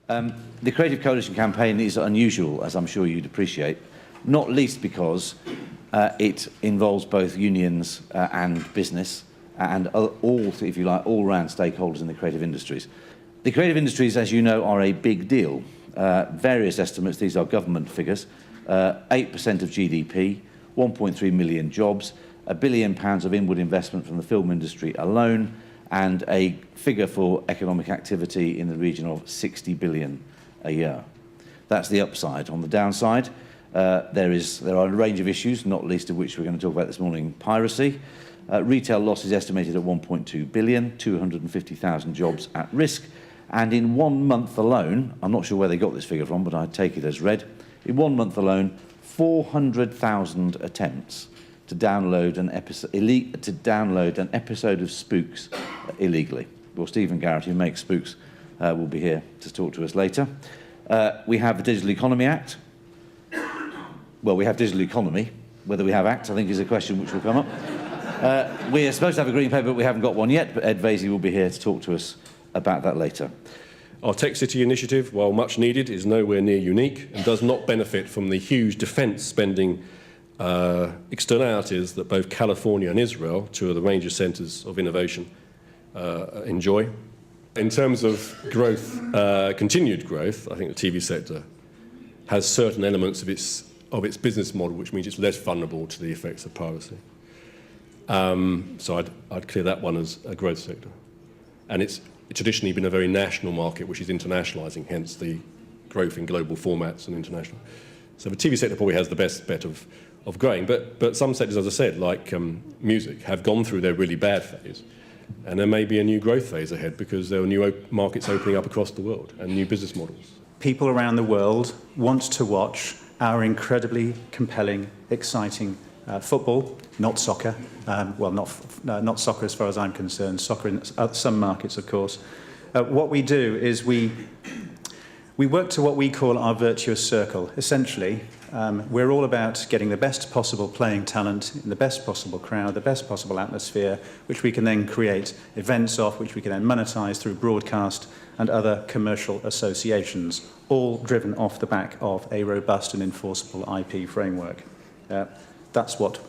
The Creative Coalition campaign is unusual, as I'm sure you'd appreciate, not least because it involves both unions and business and all, if you like, all-round stakeholders in the creative industries. The creative industries, as you know, are a big deal. Various estimates, these are government figures, 8% of GDP, 1.3 million jobs, £1 billion of inward investment from the film industry alone, and a figure for economic activity in the region of 60 billion a year. That's the upside. On the downside, there are a range of issues, not least of which we're going to talk about this morning: piracy. Retail loss is estimated at 1.2 billion, 250,000 jobs at risk, and in 1 month alone, I'm not sure where they got this figure from, but I take it as read, in 1 month alone, 400,000 attempts to download an episode of Spooks illegally. Well, Stephen Garrett, who makes Spooks, will be here to talk to us later. We have the Digital Economy Act. Well, we have digital economy. Whether we have Act, I think, is a question which will come up. We are supposed to have a green paper, but we haven't got one yet, but Ed Vasey will be here to talk to us about that later. Our Tech City initiative, while much needed, is nowhere near unique and does not benefit from the huge defence spending externalities that both California and Israel, two of the major centres of innovation, enjoy. In terms of growth, continued growth, I think the TV sector has certain elements of its business model, which means it's less vulnerable to the effects of piracy. So I'd clear that one as a growth sector. And it's traditionally been a very national market, which is internationalising, hence the growth in global formats and international. So the TV sector probably has the best bet of growing. But some sectors, as I said, like music, have gone through their really bad phase. And there may be a new growth phase ahead because there are new markets opening up across the world and new business models. People around the world want to watch our incredibly compelling, exciting football, not soccer. Well, not soccer as far as I'm concerned. Soccer in some markets, of course. What we do is we work to what we call our virtuous circle. Essentially, we're all about getting the best possible playing talent in the best possible crowd, the best possible atmosphere, which we can then create events of, which we can then monetize through broadcast and other commercial associations, all driven off the back of a robust and enforceable IP framework. That's what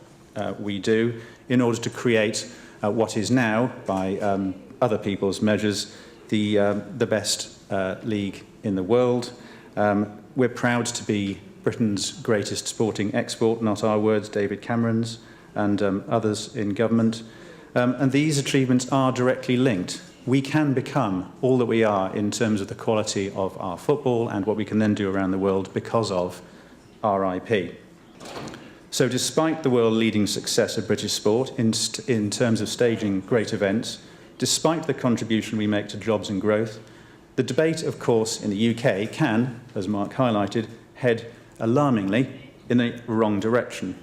we do in order to create what is now, by other people's measures, the best league in the world. We're proud to be Britain's greatest sporting export, not our words, David Cameron's and others in government. And these achievements are directly linked. We can become all that we are in terms of the quality of our football and what we can then do around the world because of our IP. So despite the world-leading success of British sport in terms of staging great events, despite the contribution we make to jobs and growth, the debate, of course, in the UK can, as Mark highlighted, head alarmingly in the wrong direction.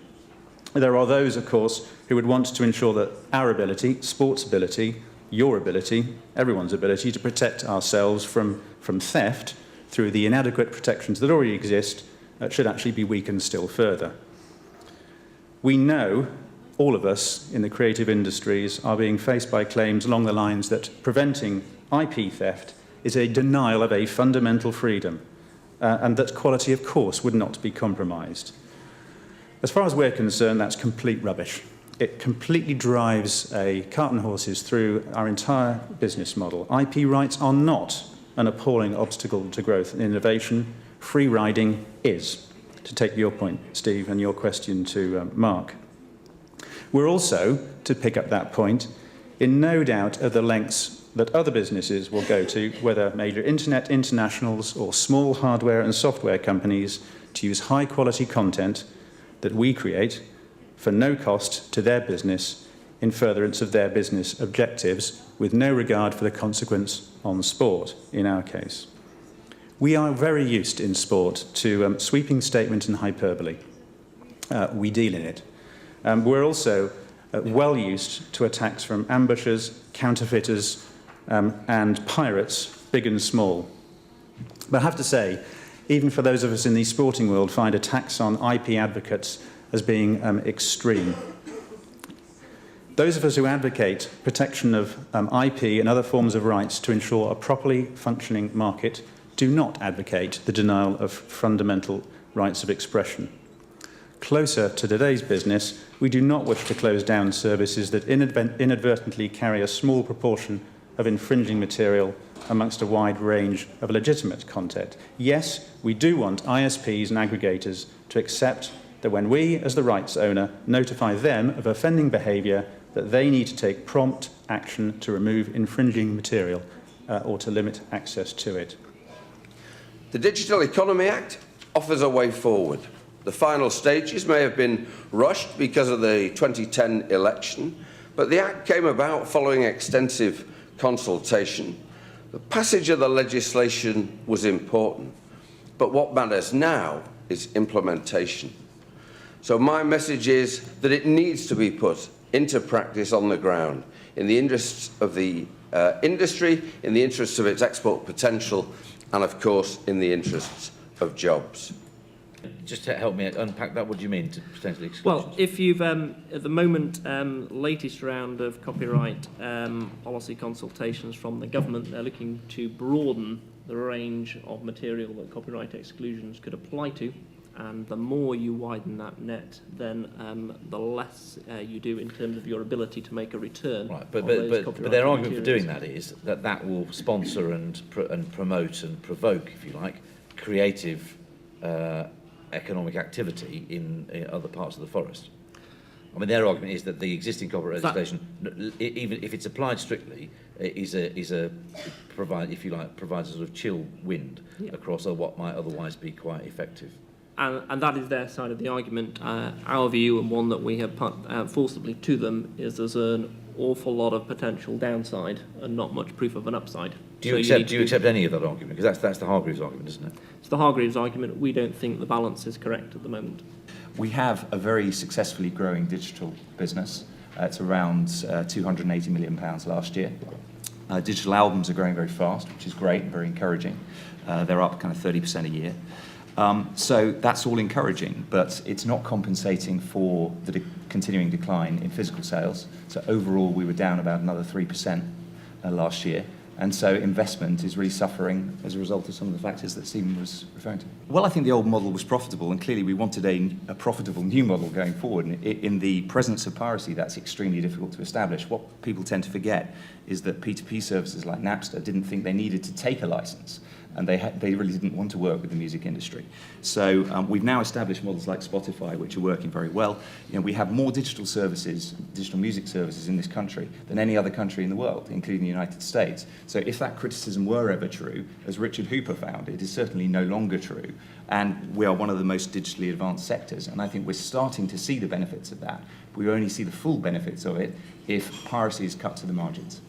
There are those, of course, who would want to ensure that our ability, sports ability, your ability, everyone's ability to protect ourselves from theft through the inadequate protections that already exist should actually be weakened still further. We know, all of us in the creative industries, are being faced by claims along the lines that preventing IP theft is a denial of a fundamental freedom, and that quality, of course, would not be compromised. As far as we're concerned, that's complete rubbish. It completely drives a cart and horses through our entire business model. IP rights are not an appalling obstacle to growth and innovation. Free riding is, to take your point, Steve, and your question to Mark. We're also, to pick up that point, in no doubt of the lengths that other businesses will go to, whether major internet internationals or small hardware and software companies, to use high-quality content that we create for no cost to their business in furtherance of their business objectives, with no regard for the consequence on sport, in our case. We are very used in sport to sweeping statement and hyperbole. We deal in it. We're also well used to attacks from ambushers, counterfeiters, and pirates, big and small. But I have to say, even for those of us in the sporting world, find attacks on IP advocates as being extreme. Those of us who advocate protection of IP and other forms of rights to ensure a properly functioning market do not advocate the denial of fundamental rights of expression. Closer to today's business, we do not wish to close down services that inadvertently carry a small proportion of infringing material amongst a wide range of legitimate content. Yes, we do want ISPs and aggregators to accept that when we, as the rights owner, notify them of offending behaviour, that they need to take prompt action to remove infringing material or to limit access to it. The Digital Economy Act offers a way forward. The final stages may have been rushed because of the 2010 election, but the Act came about following extensive consultation. The passage of the legislation was important, but what matters now is implementation. So my message is that it needs to be put into practice on the ground in the interests of the industry, in the interests of its export potential, and of course in the interests of jobs. Just to help me unpack that, what do you mean to potentially exclusions? Well, if you've, at the moment, latest round of copyright policy consultations from the government, they're looking to broaden the range of material that copyright exclusions could apply to. And the more you widen that net, then the less you do in terms of your ability to make a return. Right, but their argument for doing that is that that will sponsor and promote and provoke, if you like, creative economic activity in other parts of the forest. I mean, their argument is that the existing copyright legislation, even if it's applied strictly, provides a sort of chill wind across what might otherwise be quite effective. And that is their side of the argument. Our view, and one that we have put forcibly to them, is there's an awful lot of potential downside and not much proof of an upside. Do you accept any of that argument? Because that's the Hargreaves argument, isn't it? It's the Hargreaves argument. We don't think the balance is correct at the moment. We have a very successfully growing digital business. It's around £280 million last year. Digital albums are growing very fast, which is great and very encouraging. They're up kind of 30% a year. So that's all encouraging, but it's not compensating for the continuing decline in physical sales. So overall, we were down about another 3% last year. And so investment is really suffering as a result of some of the factors that Stephen was referring to. Well, I think the old model was profitable, and clearly we wanted a profitable new model going forward. And in the presence of piracy, that's extremely difficult to establish. What people tend to forget is that P2P services like Napster didn't think they needed to take a license, and they really didn't want to work with the music industry. So we've now established models like Spotify, which are working very well. You know, we have more digital services, digital music services in this country than any other country in the world, including the United States. So if that criticism were ever true, as Richard Hooper found, it is certainly no longer true. And we are one of the most digitally advanced sectors. And I think we're starting to see the benefits of that. We only see the full benefits of it if piracy is cut to the margins.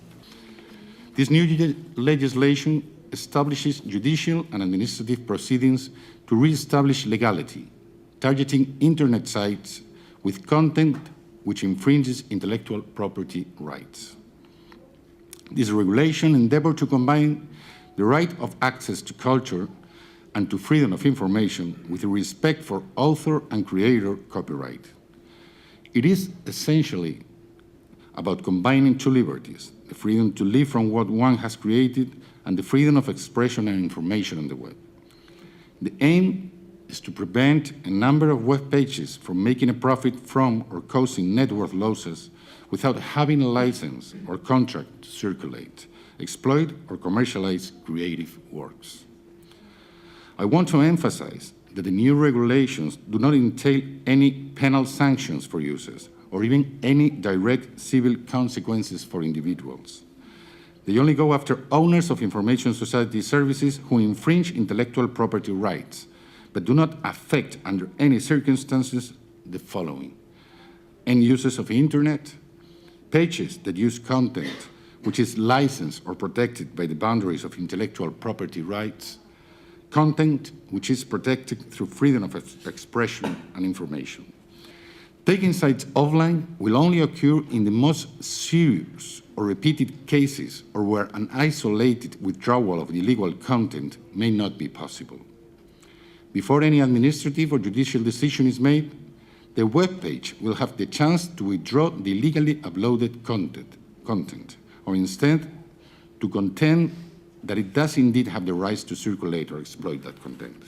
This new legislation establishes judicial and administrative proceedings to re-establish legality, targeting internet sites with content which infringes intellectual property rights. This regulation endeavours to combine the right of access to culture and to freedom of information with respect for author and creator copyright. It is essentially about combining two liberties, the freedom to live from what one has created and the freedom of expression and information on the web. The aim is to prevent a number of web pages from making a profit from or causing net worth losses without having a license or contract to circulate, exploit, or commercialize creative works. I want to emphasize that the new regulations do not entail any penal sanctions for users or even any direct civil consequences for individuals. They only go after owners of information society services who infringe intellectual property rights, but do not affect under any circumstances the following: end users of the internet, pages that use content which is licensed or protected by the boundaries of intellectual property rights, content which is protected through freedom of expression and information. Taking sites offline will only occur in the most serious or repeated cases or where an isolated withdrawal of illegal content may not be possible. Before any administrative or judicial decision is made, the web page will have the chance to withdraw the illegally uploaded content or instead to contend that it does indeed have the rights to circulate or exploit that content.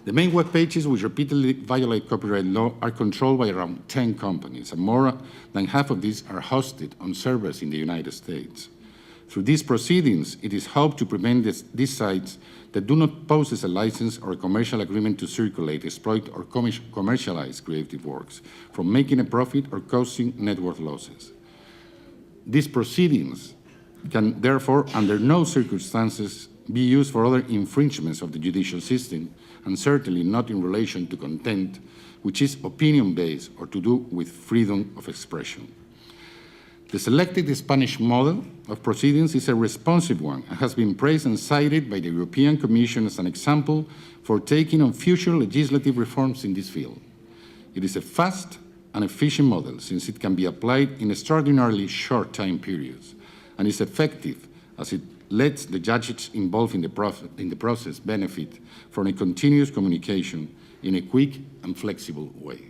The main web pages which repeatedly violate copyright law are controlled by around 10 companies, and more than half of these are hosted on servers in the United States. Through these proceedings, it is hoped to prevent these sites that do not possess a license or a commercial agreement to circulate, exploit, or commercialize creative works from making a profit or causing network losses. These proceedings can therefore, under no circumstances, be used for other infringements of the judicial system, and certainly not in relation to content which is opinion-based or to do with freedom of expression. The selected Spanish model of proceedings is a responsive one and has been praised and cited by the European Commission as an example for taking on future legislative reforms in this field. It is a fast and efficient model since it can be applied in extraordinarily short time periods and is effective as it lets the judges involved in the process benefit from a continuous communication in a quick and flexible way.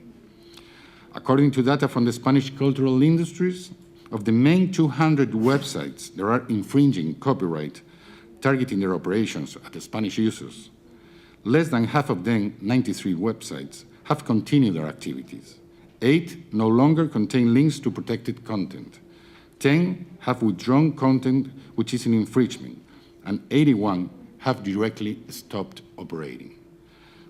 According to data from the Spanish cultural industries, of the main 200 websites that are infringing copyright targeting their operations at the Spanish users, less than half of them, 93 websites, have continued their activities. 8 no longer contain links to protected content. 10 have withdrawn content which is an infringement, and 81 have directly stopped operating.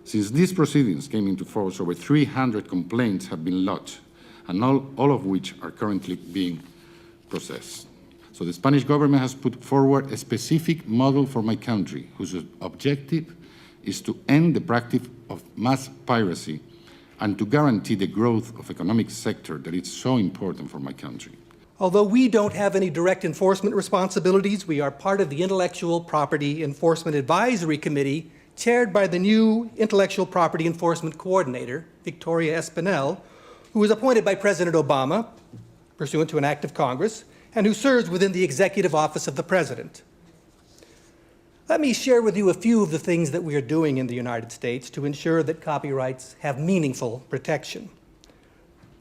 Since these proceedings came into force, over 300 complaints have been lodged, and all of which are currently being processed. So the Spanish government has put forward a specific model for my country, whose objective is to end the practice of mass piracy and to guarantee the growth of economic sector that is so important for my country. Although we don't have any direct enforcement responsibilities, we are part of the Intellectual Property Enforcement Advisory Committee, chaired by the new Intellectual Property Enforcement Coordinator, Victoria Espinel, who was appointed by President Obama, pursuant to an act of Congress, and who serves within the Executive Office of the President. Let me share with you a few of the things that we are doing in the United States to ensure that copyrights have meaningful protection.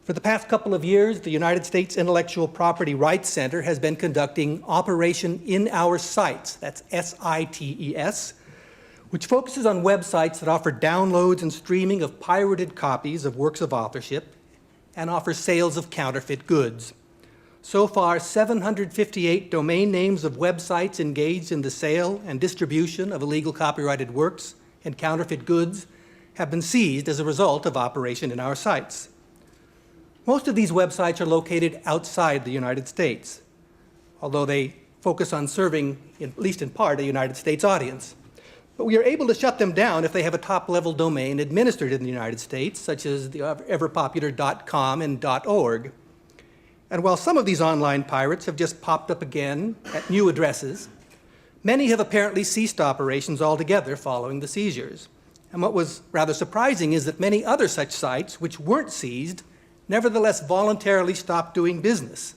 For the past couple of years, the United States Intellectual Property Rights Center has been conducting Operation In Our Sites, that's SITES, which focuses on websites that offer downloads and streaming of pirated copies of works of authorship and offers sales of counterfeit goods. So far, 758 domain names of websites engaged in the sale and distribution of illegal copyrighted works and counterfeit goods have been seized as a result of Operation In Our Sites. Most of these websites are located outside the United States, although they focus on serving, at least in part, a United States audience. But we are able to shut them down if they have a top-level domain administered in the United States, such as the ever-popular .com and .org. And while some of these online pirates have just popped up again at new addresses, many have apparently ceased operations altogether following the seizures. And what was rather surprising is that many other such sites, which weren't seized, nevertheless voluntarily stopped doing business.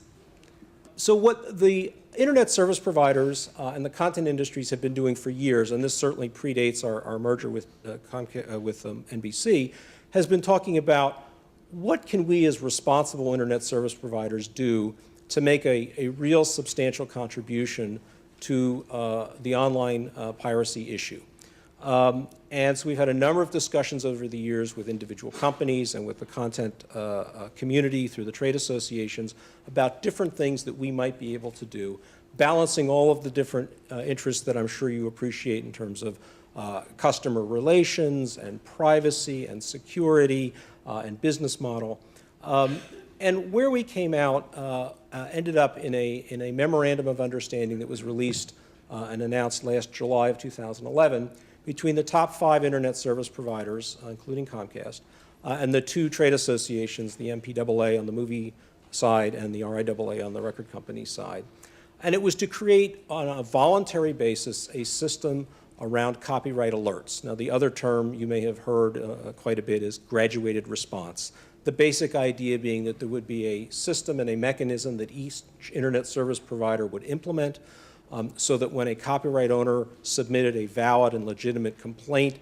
So what the internet service providers and the content industries have been doing for years, and this certainly predates our merger with NBC, has been talking about what can we as responsible internet service providers do to make a real substantial contribution to the online piracy issue. And so we've had a number of discussions over the years with individual companies and with the content community through the trade associations about different things that we might be able to do, balancing all of the different interests that I'm sure you appreciate in terms of customer relations and privacy and security and business model. And where we came out ended up in a memorandum of understanding that was released and announced last July of 2011 between the top 5 internet service providers, including Comcast, and the 2 trade associations, the MPAA on the movie side and the RIAA on the record company side. And it was to create, on a voluntary basis, a system around copyright alerts. Now, the other term you may have heard quite a bit is graduated response. The basic idea being that there would be a system and a mechanism that each internet service provider would implement so that when a copyright owner submitted a valid and legitimate complaint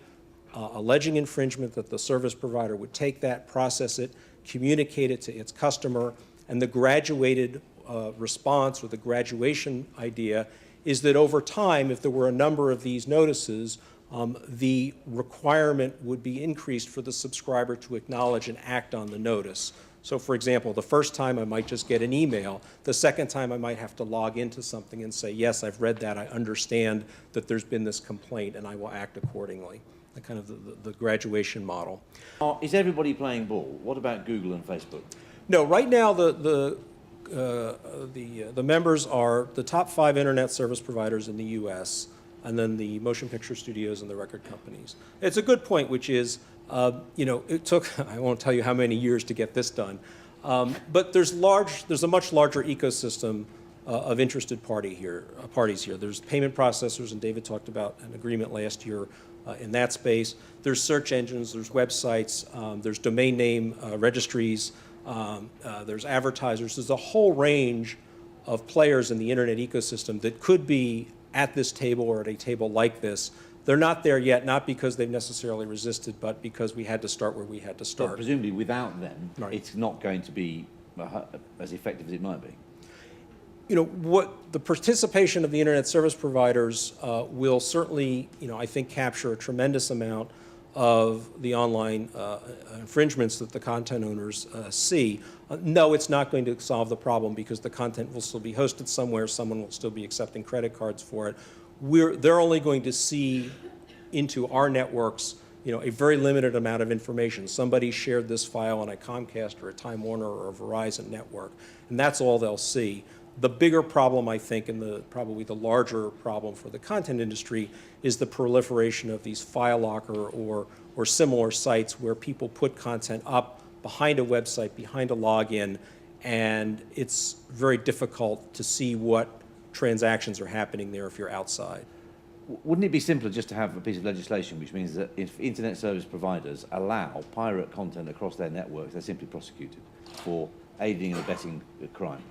alleging infringement, that the service provider would take that, process it, communicate it to its customer, and the graduated response or the graduation idea is that over time, if there were a number of these notices, the requirement would be increased for the subscriber to acknowledge and act on the notice. So for example, the first time I might just get an email. The second time I might have to log into something and say, yes, I've read that, I understand that there's been this complaint, and I will act accordingly. The kind of the graduation model. Is everybody playing ball? What about Google and Facebook? No, right now the members are the top 5 internet service providers in the U.S., and then the motion picture studios and the record companies. It's a good point, which is, it took, I won't tell you how many years to get this done, but there's a much larger ecosystem of interested parties here. There's payment processors, and David talked about an agreement last year in that space. There's search engines, there's websites, there's domain name registries, there's advertisers. There's a whole range of players in the internet ecosystem that could be at this table or at a table like this. They're not there yet, not because they've necessarily resisted, but because we had to start where we had to start. But presumably without them, Right. It's not going to be as effective as it might be. What the participation of the internet service providers will certainly, I think, capture a tremendous amount of the online infringements that the content owners see. No, it's not going to solve the problem because the content will still be hosted somewhere. Someone will still be accepting credit cards for it. They're only going to see into our networks, a very limited amount of information. Somebody shared this file on a Comcast or a Time Warner or a Verizon network, and that's all they'll see. The bigger problem, I think, and probably the larger problem for the content industry is the proliferation of these file locker or similar sites where people put content up behind a website, behind a login, and it's very difficult to see what transactions are happening there if you're outside. Wouldn't it be simpler just to have a piece of legislation which means that if internet service providers allow pirate content across their networks, they're simply prosecuted for aiding and abetting a crime?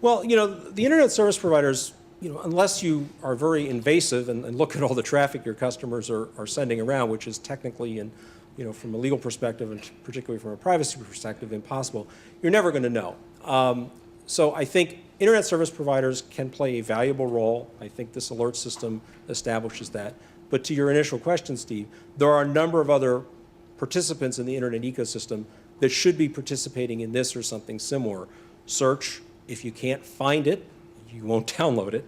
Well, the internet service providers, unless you are very invasive and look at all the traffic your customers are sending around, which is technically and from a legal perspective and particularly from a privacy perspective impossible, you're never going to know. So I think internet service providers can play a valuable role. I think this alert system establishes that. But to your initial question, Steve, there are a number of other participants in the internet ecosystem that should be participating in this or something similar. Search, if you can't find it, you won't download it.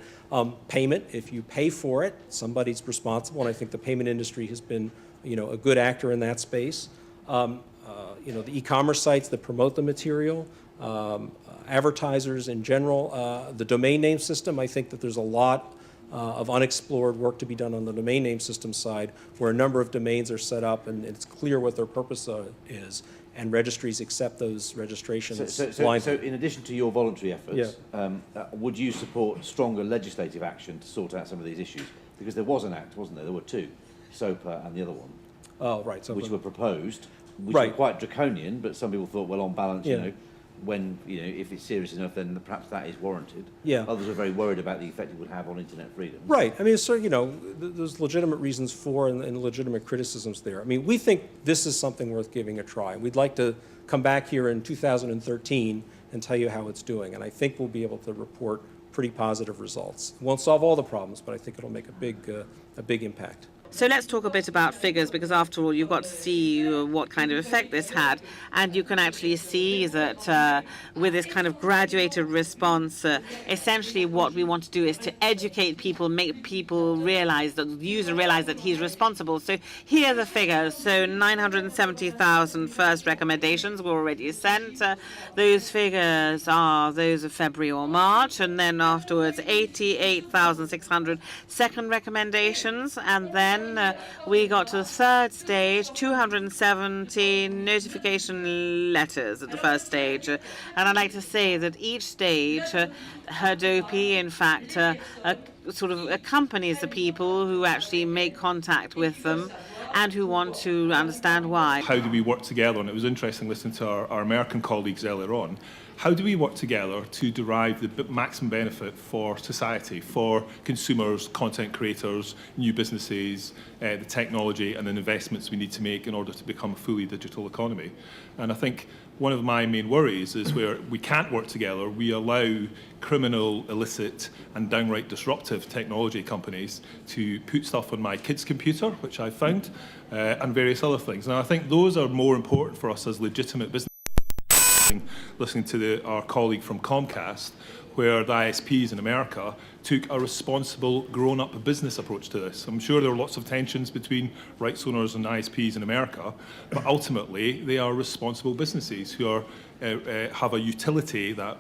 Payment, if you pay for it, somebody's responsible, and I think the payment industry has been, a good actor in that space. The e-commerce sites that promote the material, advertisers in general, the domain name system. I think that there's a lot of unexplored work to be done on the domain name system side, where a number of domains are set up and it's clear what their purpose is, and registries accept those registrations blindly. So in addition to your voluntary efforts, would you support stronger legislative action to sort out some of these issues? Because there was an act, wasn't there? There were two, SOPA and the other one. Oh, right. Which were proposed, which right. were quite draconian, but some people thought, well, on balance, when, if it's serious enough, then perhaps that is warranted. Yeah. Others are very worried about the effect it would have on internet freedom. Right. I mean, so, there's legitimate reasons for and legitimate criticisms there. I mean, we think this is something worth giving a try. We'd like to come back here in 2013 and tell you how it's doing, and I think we'll be able to report pretty positive results. It won't solve all the problems, but I think it'll make a big impact. So let's talk a bit about figures, because after all, you've got to see what kind of effect this had. And you can actually see that with this kind of graduated response, essentially what we want to do is to educate people, make people realize, the user realize that he's responsible. So here are the figures. So 970,000 first recommendations were already sent. Those figures are those of February or March. And then afterwards, 88,600 second recommendations. And then we got to the third stage, 270 notification letters at the first stage. And I'd like to say that each stage, Hadopi, in fact, sort of accompanies the people who actually make contact with them and who want to understand why. How do we work together? And it was interesting listening to our American colleagues earlier on. How do we work together to derive the maximum benefit for society, for consumers, content creators, new businesses, the technology and the investments we need to make in order to become a fully digital economy? And I think one of my main worries is where we can't work together, we allow criminal, illicit and downright disruptive technology companies to put stuff on my kid's computer, which I found, and various other things. And I think those are more important for us as legitimate business. Listening to our colleague from Comcast, where the ISPs in America took a responsible, grown-up business approach to this. I'm sure there are lots of tensions between rights owners and ISPs in America, but ultimately they are responsible businesses who are, have a utility that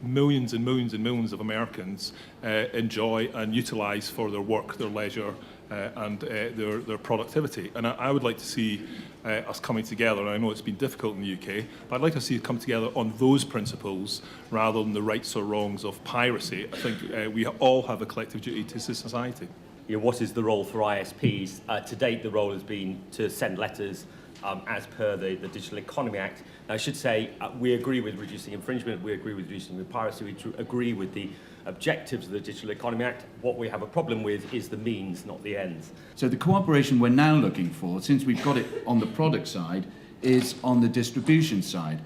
millions and millions and millions of Americans enjoy and utilise for their work, their leisure, and their productivity. And I would like to see us coming together, and I know it's been difficult in the UK, but I'd like to see us come together on those principles rather than the rights or wrongs of piracy. I think we all have a collective duty to society. What is the role for ISPs? To date, the role has been to send letters as per the Digital Economy Act. Now, I should say we agree with reducing infringement, we agree with reducing the piracy, we agree with the objectives of the Digital Economy Act. What we have a problem with is the means, not the ends. So the cooperation we're now looking for, since we've got it on the product side, is on the distribution side.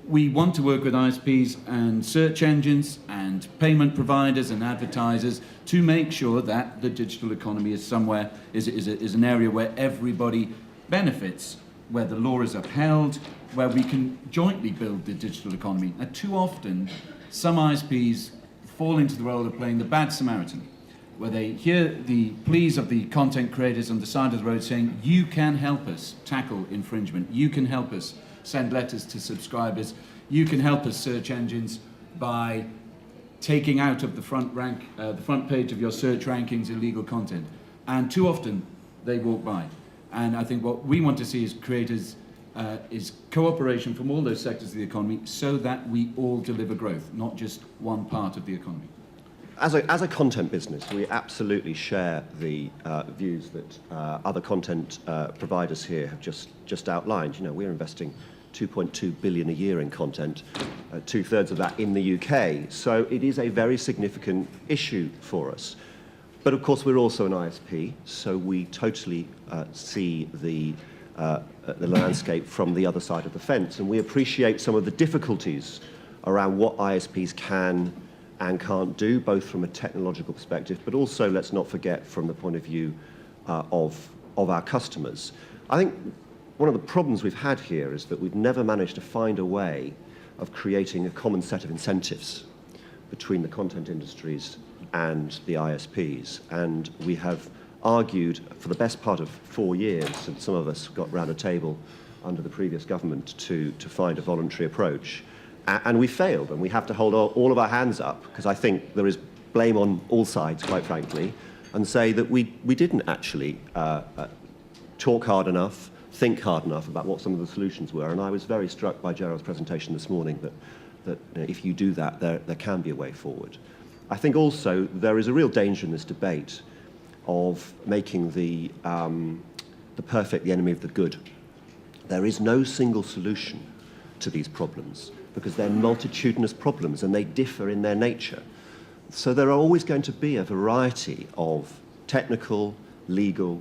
We want to work with ISPs and search engines and payment providers and advertisers to make sure that the digital economy is somewhere, is an area where everybody benefits, where the law is upheld, where we can jointly build the digital economy. And too often, some ISPs fall into the role of playing the bad Samaritan, where they hear the pleas of the content creators on the side of the road saying, you can help us tackle infringement, you can help us send letters to subscribers, you can help us search engines by taking out of the front page of your search rankings illegal content. And too often they walk by. And I think what we want to see as creators is cooperation from all those sectors of the economy so that we all deliver growth, not just one part of the economy. As a content business, we absolutely share the views that other content providers here have just outlined. You know, we're investing 2.2 billion a year in content, 2/3 of that in the UK. So it is a very significant issue for us. But of course, we're also an ISP, so we totally see the landscape from the other side of the fence, and we appreciate some of the difficulties around what ISPs can and can't do, both from a technological perspective, but also, let's not forget, from the point of view of our customers. I think one of the problems we've had here is that we've never managed to find a way of creating a common set of incentives between the content industries and the ISPs. And we have argued for the best part of 4 years, and some of us got round a table under the previous government to find a voluntary approach. And we failed, and we have to hold all of our hands up, because I think there is blame on all sides, quite frankly, and say that we didn't actually talk hard enough, think hard enough about what some of the solutions were. And I was very struck by Gerald's presentation this morning that you know, if you do that, there can be a way forward. I think also there is a real danger in this debate of making the perfect the enemy of the good. There is no single solution to these problems because they're multitudinous problems and they differ in their nature. So there are always going to be a variety of technical, legal,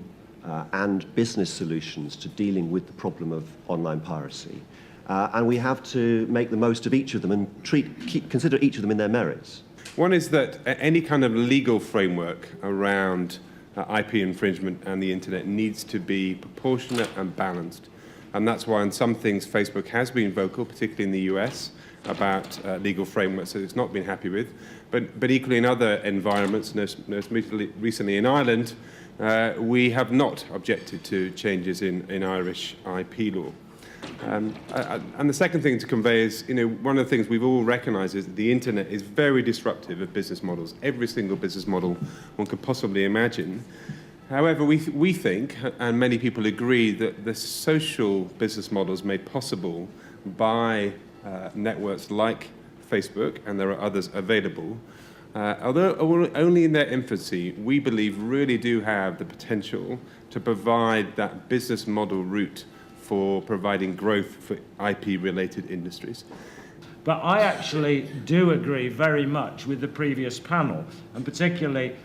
and business solutions to dealing with the problem of online piracy. And we have to make the most of each of them and consider each of them in their merits. One is that any kind of legal framework around IP infringement and the internet needs to be proportionate and balanced. And that's why on some things Facebook has been vocal, particularly in the US, about legal frameworks that it's not been happy with. But equally in other environments, most recently in Ireland, we have not objected to changes in Irish IP law. And the second thing to convey is, you know, one of the things we've all recognized is that the internet is very disruptive of business models, every single business model one could possibly imagine. However, we think, and many people agree, that the social business models made possible by networks like Facebook, and there are others available, although only in their infancy, we believe really do have the potential to provide that business model route for providing growth for IP-related industries. But I actually do agree very much with the previous panel, and particularly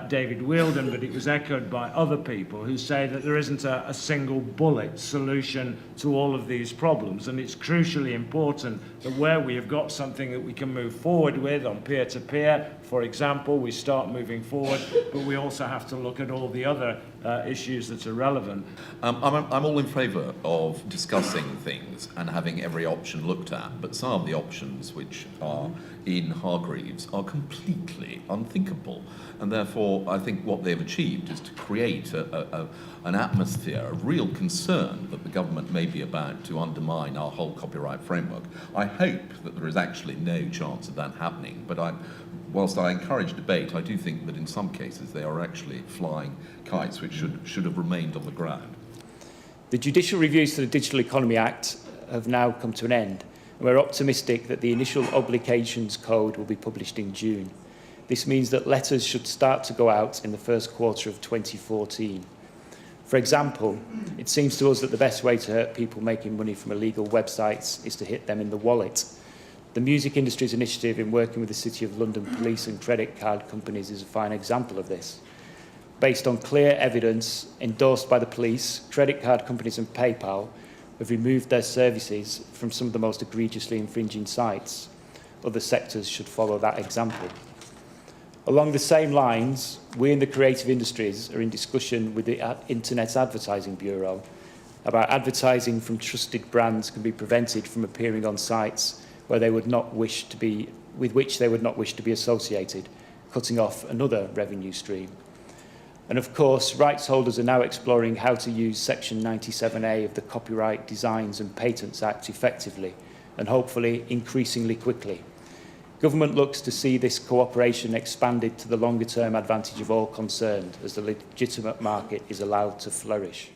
David Wheeldon, but it was echoed by other people who say that there isn't a single bullet solution to all of these problems. And it's crucially important that where we have got something that we can move forward with on peer-to-peer, for example, we start moving forward, but we also have to look at all the other issues that are relevant. I'm all in favour of discussing things and having every option looked at, but some of the options which are in Hargreaves are completely unthinkable, and therefore I think what they've achieved is to create an atmosphere of real concern that the government may be about to undermine our whole copyright framework. I hope that there is actually no chance of that happening, but whilst I encourage debate, I do think that in some cases they are actually flying kites which should have remained on the ground. The judicial reviews to the Digital Economy Act have now come to an end, and we're optimistic that the initial obligations code will be published in June. This means that letters should start to go out in the first quarter of 2014. For example, it seems to us that the best way to hurt people making money from illegal websites is to hit them in the wallet. The music industry's initiative in working with the City of London police and credit card companies is a fine example of this. Based on clear evidence endorsed by the police, credit card companies and PayPal have removed their services from some of the most egregiously infringing sites. Other sectors should follow that example. Along the same lines, we in the creative industries are in discussion with the Internet Advertising Bureau about advertising from trusted brands can be prevented from appearing on sites where they would not wish to be, with which they would not wish to be associated, cutting off another revenue stream. And of course, rights holders are now exploring how to use Section 97A of the Copyright Designs and Patents Act effectively and hopefully increasingly quickly. Government looks to see this cooperation expanded to the longer-term advantage of all concerned as the legitimate market is allowed to flourish.